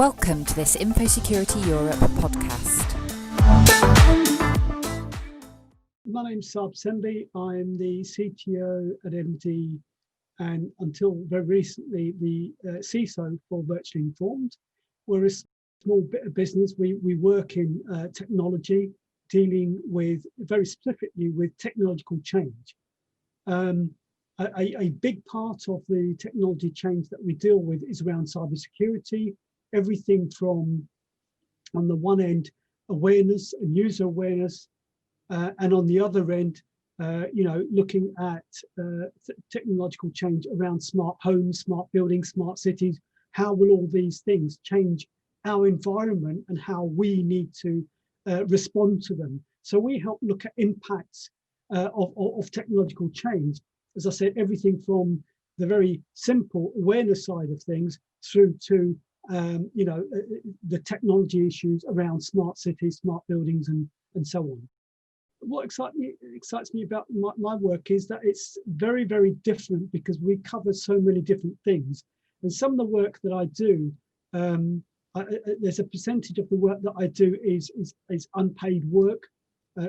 Welcome to this Infosecurity Europe podcast. My name's Sarb Sembhi. I'm the CTO at MD and until very recently the CISO for Virtually Informed. We're a small bit of business. We work in technology, dealing with very specifically with technological change. A big part of the technology change that we deal with is around cybersecurity. Everything from, on the one end, awareness and user awareness, and on the other end, looking at technological change around smart homes, smart buildings, smart cities. How will all these things change our environment and how we need to respond to them? So we help look at impacts of technological change. As I said, everything from the very simple awareness side of things through to the technology issues around smart cities, smart buildings, and so on. What excites me about my work is that it's very, very different because we cover so many different things. And some of the work that I do, there's a percentage of the work that I do is unpaid work.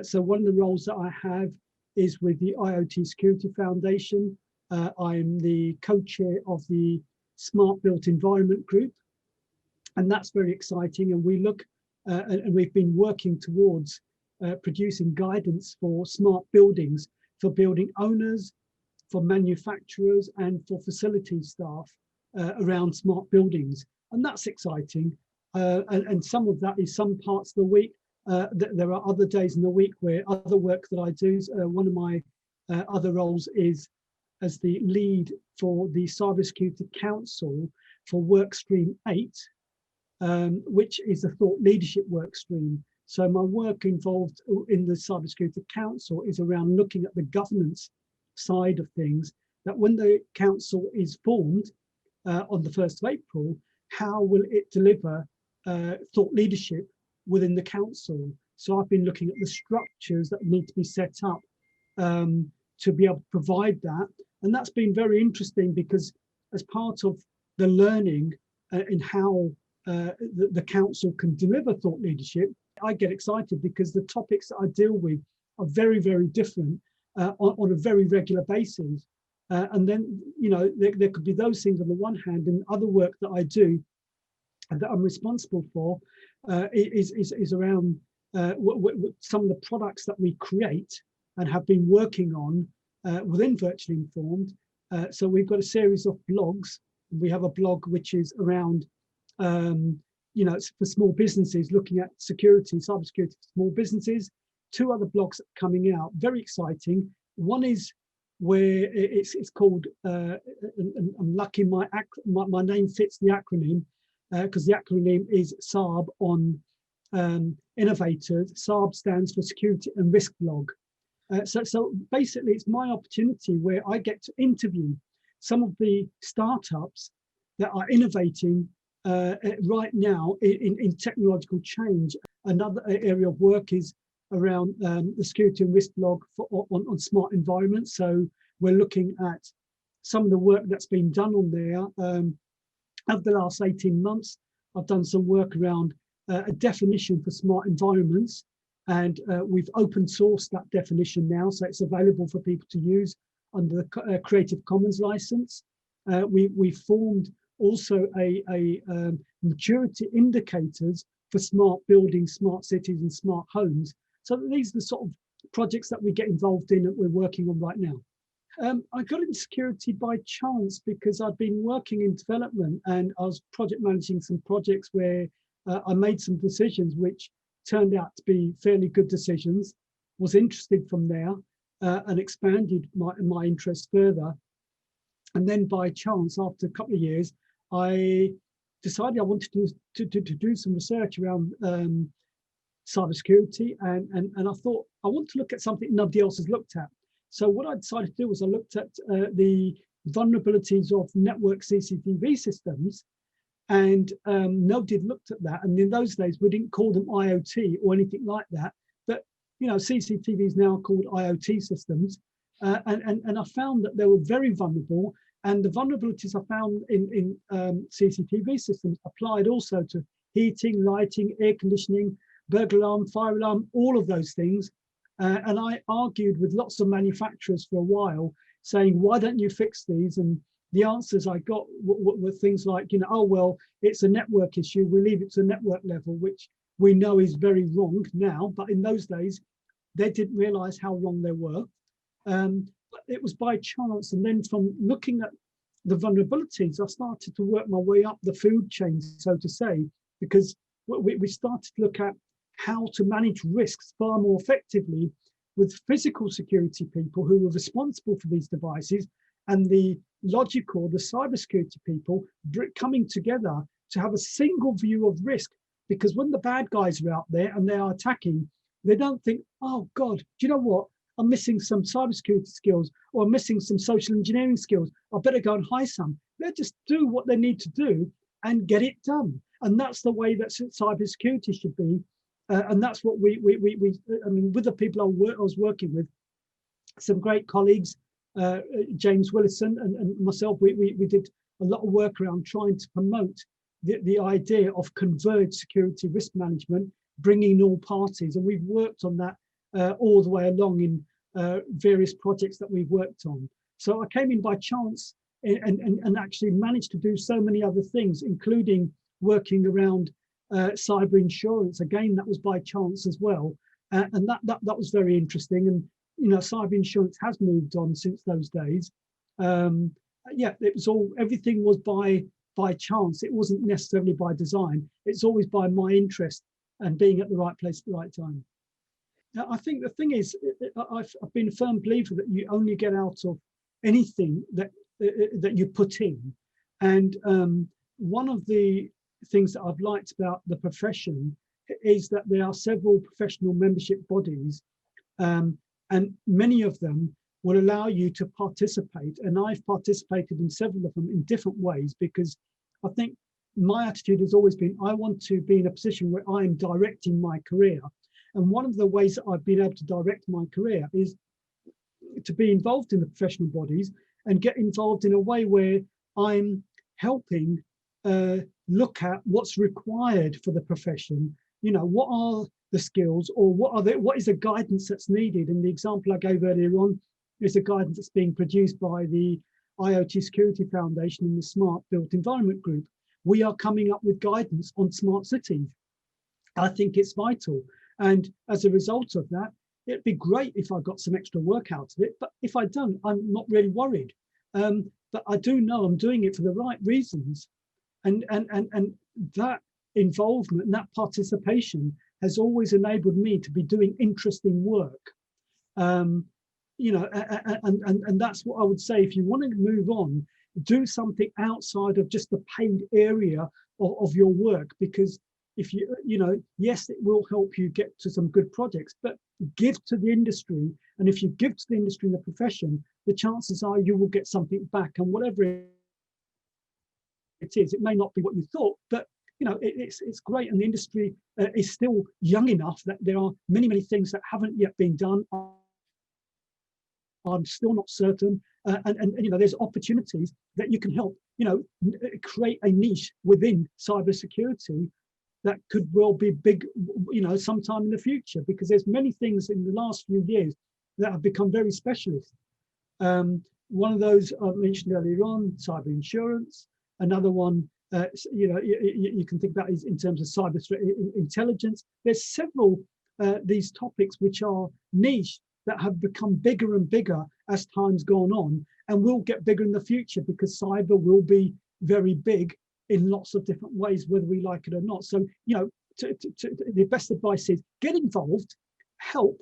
So one of the roles that I have is with the IoT Security Foundation. I'm the co-chair of the Smart Built Environment Group. And that's very exciting. And we look, and we've been working towards producing guidance for smart buildings, for building owners, for manufacturers, and for facility staff around smart buildings. And that's exciting. And some of that is some parts of the week. There are other days in the week where other work that I do. One of my other roles is as the lead for the Cybersecurity Council for Workstream 8, which is a thought leadership workstream. So my work involved in the Cybersecurity Council is around looking at the governance side of things, that when the council is formed on the 1st of April, how will it deliver thought leadership within the council? So I've been looking at the structures that need to be set up to be able to provide that. And that's been very interesting because as part of the learning in how the council can deliver thought leadership, I get excited because the topics that I deal with are very, very different on a very regular basis. And then, there could be those things on the one hand, and other work that I do and that I'm responsible for is around some of the products that we create and have been working on within Virtually Informed. So we've got a series of blogs. We have a blog which is around it's for small businesses, looking at security, cybersecurity for small businesses. Two other blogs coming out, very exciting. One is where it's called, and I'm lucky my name fits the acronym, because the acronym is Sarb on innovators. Sarb stands for Security and Risk Blog. So basically, it's my opportunity where I get to interview some of the startups that are innovating right now in technological change. Another area of work is around the security and risk blog on smart environments. So we're looking at some of the work that's been done on there. Over the last 18 months, I've done some work around a definition for smart environments, and we've open sourced that definition now, so it's available for people to use under the Creative Commons license. We formed also a maturity indicators for smart buildings, smart cities, and smart homes. So these are the sort of projects that we get involved in that we're working on right now. I got into security by chance because I'd been working in development and I was project managing some projects where I made some decisions which turned out to be fairly good decisions, was interested from there and expanded my interest further. And then by chance, after a couple of years, I decided I wanted to do some research around cybersecurity, and I thought I want to look at something nobody else has looked at. So what I decided to do was I looked at the vulnerabilities of network CCTV systems, and nobody had looked at that. And in those days, we didn't call them IoT or anything like that. But CCTV is now called IoT systems, and I found that they were very vulnerable. And the vulnerabilities I found in CCTV systems applied also to heating, lighting, air conditioning, burglar alarm, fire alarm, all of those things. And I argued with lots of manufacturers for a while, saying, why don't you fix these? And the answers I got were things like, oh, well, it's a network issue. We leave it to the network level, which we know is very wrong now. But in those days, they didn't realize how wrong they were. But it was by chance. And then from looking at the vulnerabilities, I started to work my way up the food chain, so to say, because we started to look at how to manage risks far more effectively with physical security people who were responsible for these devices and the logical, the cybersecurity people coming together to have a single view of risk. Because when the bad guys are out there and they are attacking, they don't think, oh God, do you know what? I'm missing some cybersecurity skills, or I'm missing some social engineering skills. I better go and hire some. They just do what they need to do and get it done. And that's the way that cybersecurity should be. And that's what I mean, with the people I was working with, some great colleagues, James Willison and myself, we did a lot of work around trying to promote the idea of converged security risk management, bringing all parties. And we've worked on that all the way along in various projects that we've worked on. So I came in by chance and actually managed to do so many other things, including working around cyber insurance. Again, that was by chance as well. And that was very interesting. And, cyber insurance has moved on since those days. Yeah, it was everything was by chance. It wasn't necessarily by design. It's always by my interest and being at the right place at the right time. Now, I think the thing is, I've been a firm believer that you only get out of anything that you put in. And one of the things that I've liked about the profession is that there are several professional membership bodies, and many of them will allow you to participate. And I've participated in several of them in different ways, because I think my attitude has always been, I want to be in a position where I'm directing my career. And one of the ways that I've been able to direct my career is to be involved in the professional bodies and get involved in a way where I'm helping look at what's required for the profession. What are the skills, or what is the guidance that's needed? And the example I gave earlier on is a guidance that's being produced by the IoT Security Foundation and the Smart Built Environment Group. We are coming up with guidance on smart cities. I think it's vital. And as a result of that, it'd be great if I got some extra work out of it. But if I don't, I'm not really worried. But I do know I'm doing it for the right reasons. And that involvement and that participation has always enabled me to be doing interesting work. And that's what I would say. If you want to move on, do something outside of just the paid area of your work, because if yes, it will help you get to some good projects, but give to the industry. And if you give to the industry and the profession, the chances are you will get something back. And whatever it is, it may not be what you thought, but it's great. And the industry is still young enough that there are many things that haven't yet been done. I'm still not certain, and there's opportunities that you can help create a niche within cybersecurity that could well be big, sometime in the future, because there's many things in the last few years that have become very specialist. One of those I mentioned earlier on, cyber insurance. Another one, you can think about is in terms of cyber threat intelligence. There's several these topics which are niche that have become bigger and bigger as time's gone on, and will get bigger in the future, because cyber will be very big in lots of different ways, whether we like it or not. So, the best advice is get involved, help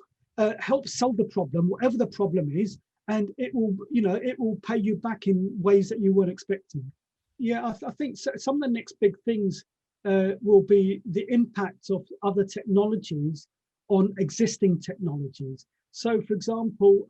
solve the problem, whatever the problem is, and it will pay you back in ways that you weren't expecting. Yeah, I think some of the next big things will be the impact of other technologies on existing technologies. So, for example,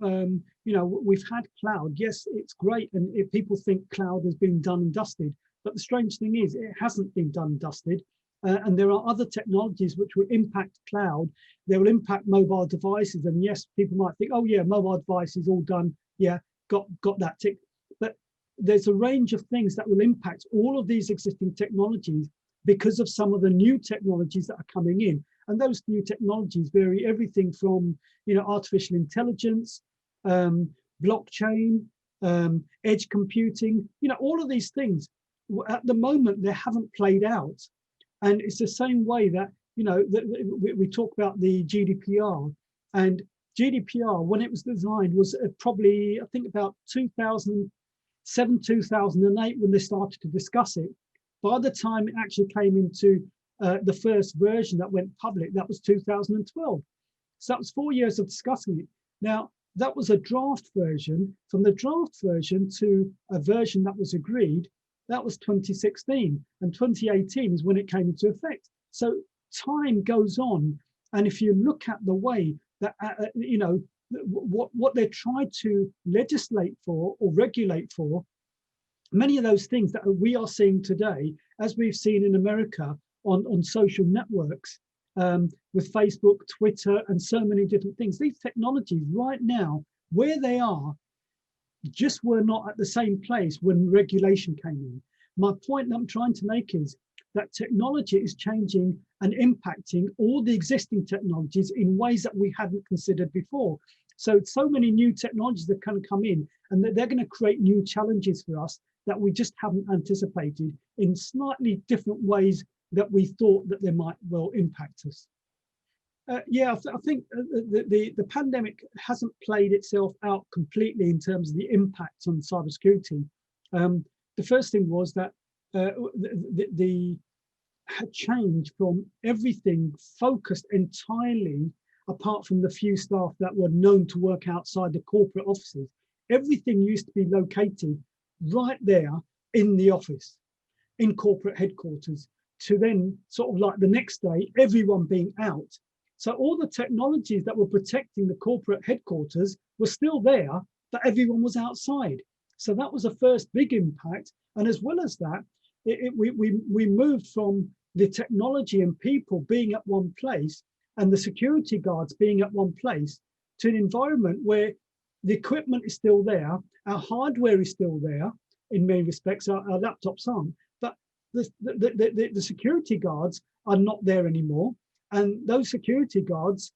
we've had cloud. Yes, it's great, and if people think cloud has been done and dusted, but the strange thing is it hasn't been done and dusted. And there are other technologies which will impact cloud. They will impact mobile devices. And yes, people might think, oh yeah, mobile devices all done. Yeah, got that tick. But there's a range of things that will impact all of these existing technologies because of some of the new technologies that are coming in. And those new technologies vary everything from, artificial intelligence, blockchain, edge computing, all of these things. At the moment, they haven't played out. And it's the same way that, we talk about the GDPR, and GDPR, when it was designed, was probably, I think, about 2007, 2008, when they started to discuss it. By the time it actually came into the first version that went public, that was 2012. So that was 4 years of discussing it. Now, that was a draft version. From the draft version to a version that was agreed, that was 2016. And 2018 is when it came into effect. So time goes on. And if you look at the way that, what they try to legislate for or regulate for, many of those things that we are seeing today, as we've seen in America on social networks, with Facebook, Twitter, and so many different things, these technologies right now, where they are, just were not at the same place when regulation came in. My point that I'm trying to make is that technology is changing and impacting all the existing technologies in ways that we hadn't considered before. So many new technologies that can come in, and they're going to create new challenges for us that we just haven't anticipated in slightly different ways that we thought that they might well impact us. I think the pandemic hasn't played itself out completely in terms of the impact on cybersecurity. The first thing was that the change from everything focused entirely, apart from the few staff that were known to work outside the corporate offices, everything used to be located right there in the office, in corporate headquarters, to then sort of like the next day, everyone being out. So all the technologies that were protecting the corporate headquarters were still there, but everyone was outside. So that was the first big impact. And as well as that, we moved from the technology and people being at one place and the security guards being at one place to an environment where the equipment is still there, our hardware is still there in many respects, our laptops aren't, but the security guards are not there anymore. And those security guards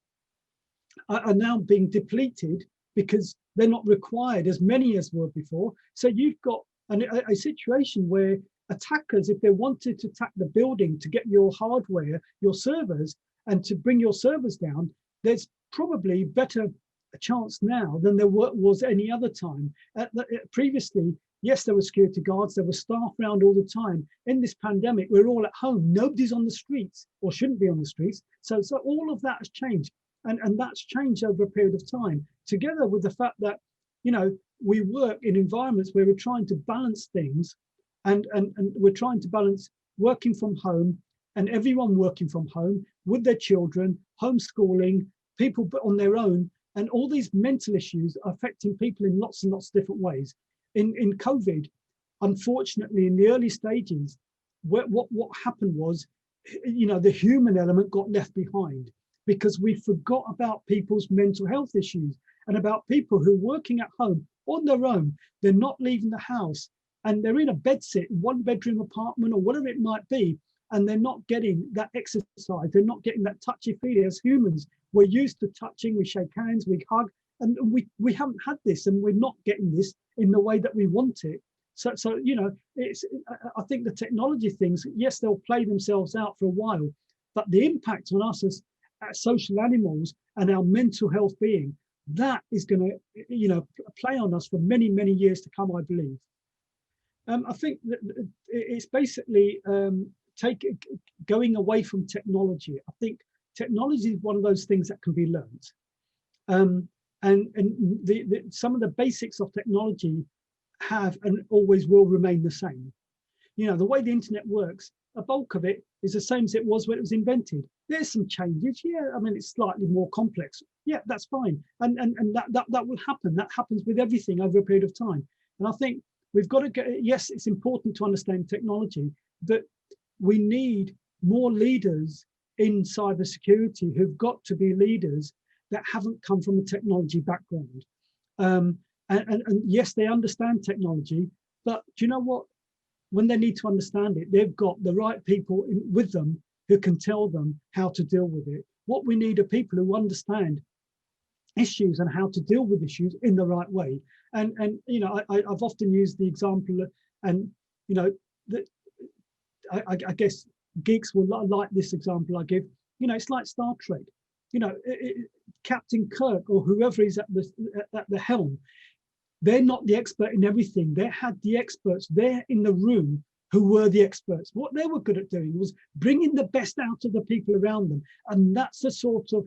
are now being depleted because they're not required as many as were before. So you've got a situation where attackers, if they wanted to attack the building to get your hardware, your servers, and to bring your servers down, there's probably better a chance now than there was any other time. Previously, yes, there were security guards, there were staff around all the time. In this pandemic, we're all at home. Nobody's on the streets or shouldn't be on the streets. So all of that has changed. And that's changed over a period of time, together with the fact that, we work in environments where we're trying to balance things and we're trying to balance working from home and everyone working from home with their children, homeschooling, people on their own, and all these mental issues are affecting people in lots and lots of different ways. In COVID, unfortunately, in the early stages, what happened was, the human element got left behind because we forgot about people's mental health issues and about people who are working at home on their own. They're not leaving the house and they're in a bedsit, one bedroom apartment or whatever it might be, and they're not getting that exercise. They're not getting that touchy-feely. As humans, we're used to touching, we shake hands, we hug, and we haven't had this, and we're not getting this in the way that we want it. So I think the technology things, yes, they'll play themselves out for a while, but the impact on us as social animals and our mental health being, that is going to, play on us for many, many years to come, I believe. I think that it's basically going away from technology. I think technology is one of those things that can be learned. And some of the basics of technology have and always will remain the same. The way the internet works, a bulk of it is the same as it was when it was invented. There's some changes, it's slightly more complex. Yeah, that's fine. And that will happen. That happens with everything over a period of time. And I think we've got to get, yes, it's important to understand technology, but we need more leaders in cybersecurity who've got to be leaders that haven't come from a technology background. And yes, they understand technology, But do you know what? When they need to understand it, they've got the right people with them who can tell them how to deal with it. What we need are people who understand issues and how to deal with issues in the right way. And you know, I've often used the example, and you know, that I guess geeks will like this example I give. You know, it's like Star Trek. You know, Captain Kirk or whoever is at the helm, they're not the expert in everything. They had the experts there in the room who were the experts. What they were good at doing was bringing the best out of the people around them. And that's the sort of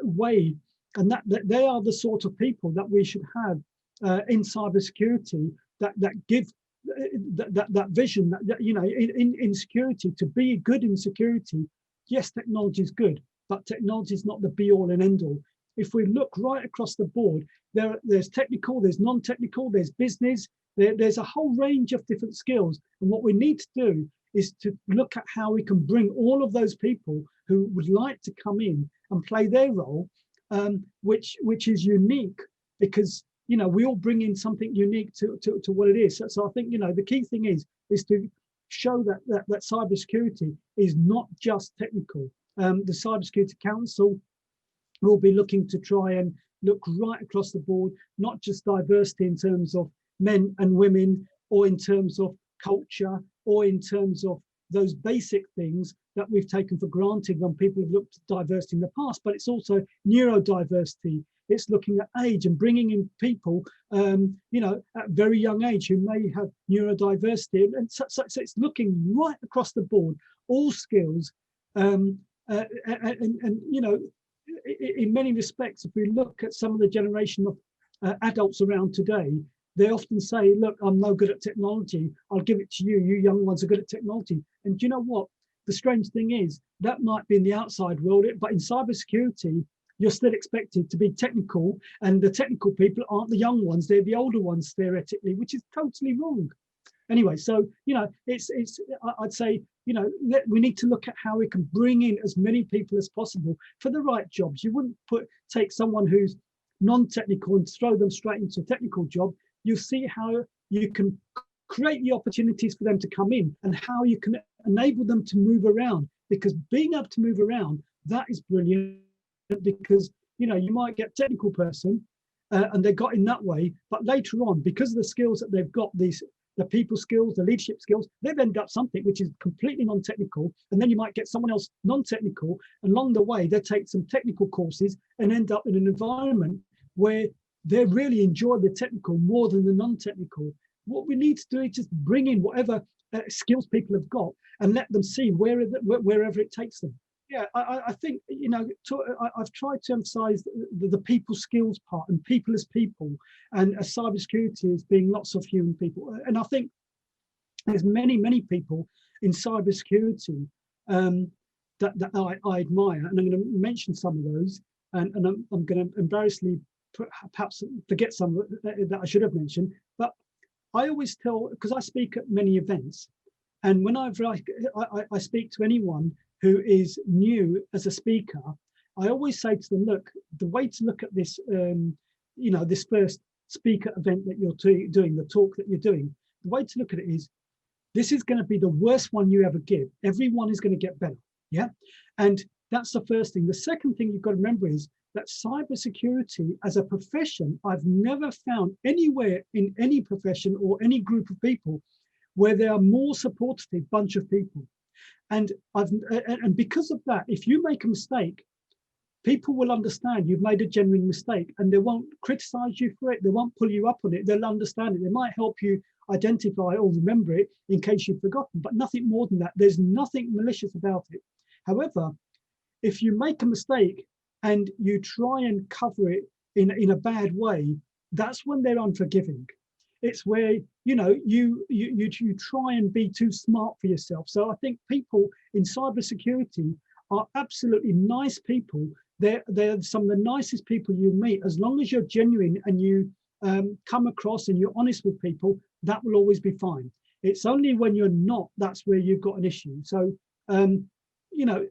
way, and that they are the sort of people that we should have in cybersecurity, that give that vision, that you know, in security, to be good in security. Yes, technology is good, but technology is not the be all and end all. If we look right across the board, there's technical, there's non-technical, there's business, there's a whole range of different skills. And what we need to do is to look at how we can bring all of those people who would like to come in and play their role, which is unique, because you know, we all bring in something unique to what it is. So I think, you know, the key thing is to show that cybersecurity is not just technical. The Cybersecurity Council will be looking to try and look right across the board, not just diversity in terms of men and women, or in terms of culture, or in terms of those basic things that we've taken for granted when people have looked at diversity in the past, but it's also neurodiversity. It's looking at age and bringing in people, you know, at very young age who may have neurodiversity. And so it's looking right across the board, all skills. And you know, in many respects, if we look at some of the generation of adults around today, they often say, look, I'm no good at technology. I'll give it to you. You young ones are good at technology. And do you know what? The strange thing is, that might be in the outside world, but in cybersecurity, you're still expected to be technical, and the technical people aren't the young ones, they're the older ones theoretically, which is totally wrong. Anyway, so, you know, I'd say, you know, we need to look at how we can bring in as many people as possible for the right jobs. You wouldn't take someone who's non-technical and throw them straight into a technical job. You see how you can create the opportunities for them to come in, and how you can enable them to move around, because being able to move around, that is brilliant. Because, you know, you might get a technical person and they got in that way, but later on, because of the skills that they've got, the people skills, the leadership skills, they've ended up something which is completely non-technical. And then you might get someone else non-technical, and along the way they take some technical courses and end up in an environment where they really enjoy the technical more than the non-technical. What we need to do is just bring in whatever skills people have got and let them see wherever it takes them. Yeah, I think, you know, I've tried to emphasize the people skills part, and people as people, and cybersecurity as being lots of human people. And I think there's many people in cybersecurity that I admire, and I'm going to mention some of those, and I'm going to embarrassingly perhaps forget some that I should have mentioned. But I always tell, because I speak at many events, and when I speak to anyone who is new as a speaker, I always say to them, look, the way to look at this, you know, this first speaker event that you're doing, the talk that you're doing, the way to look at it is, this is going to be the worst one you ever give. Everyone is going to get better. Yeah. And that's the first thing. The second thing you've got to remember is that cybersecurity as a profession, I've never found anywhere in any profession or any group of people where there are more supportive bunch of people. And because of that, if you make a mistake, people will understand you've made a genuine mistake, and they won't criticize you for it. They won't pull you up on it. They'll understand it. They might help you identify or remember it in case you've forgotten, but nothing more than that. There's nothing malicious about it. However, if you make a mistake and you try and cover it in a bad way, that's when they're unforgiving. It's where, you know, you try and be too smart for yourself. So I think people in cybersecurity are absolutely nice people. They're some of the nicest people you meet. As long as you're genuine and you come across and you're honest with people, that will always be fine. It's only when you're not, that's where you've got an issue. So, you know,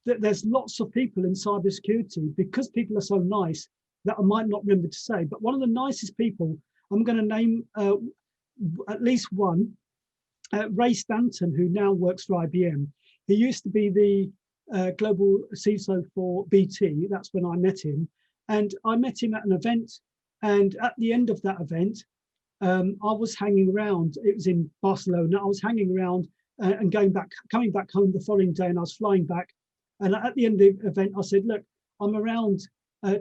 there's lots of people in cybersecurity, because people are so nice, that I might not remember to say, but one of the nicest people I'm going to name at least one. Ray Stanton, who now works for IBM. He used to be the global CISO for BT. That's when I met him. And I met him at an event. And at the end of that event, I was hanging around. It was in Barcelona. I was hanging around and coming back home the following day, and I was flying back. And at the end of the event, I said, look, I'm around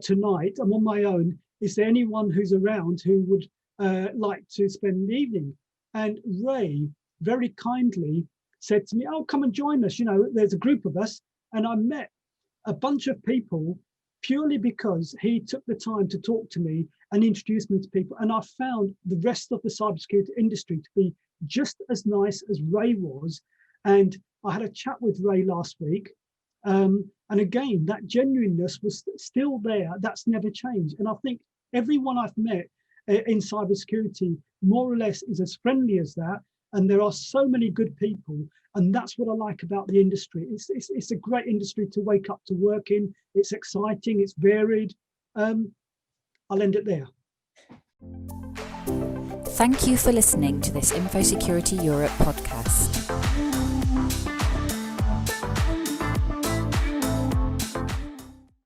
tonight. I'm on my own. Is there anyone who's around who would like to spend the evening? And Ray very kindly said to me, oh, come and join us. You know, there's a group of us. And I met a bunch of people purely because he took the time to talk to me and introduce me to people. And I found the rest of the cybersecurity industry to be just as nice as Ray was. And I had a chat with Ray last week. And again, that genuineness was still there. That's never changed. And I think everyone I've met in cybersecurity more or less is as friendly as that. And there are so many good people. And that's what I like about the industry. It's a great industry to wake up to work in. It's exciting, it's varied. I'll end it there. Thank you for listening to this Infosecurity Europe podcast.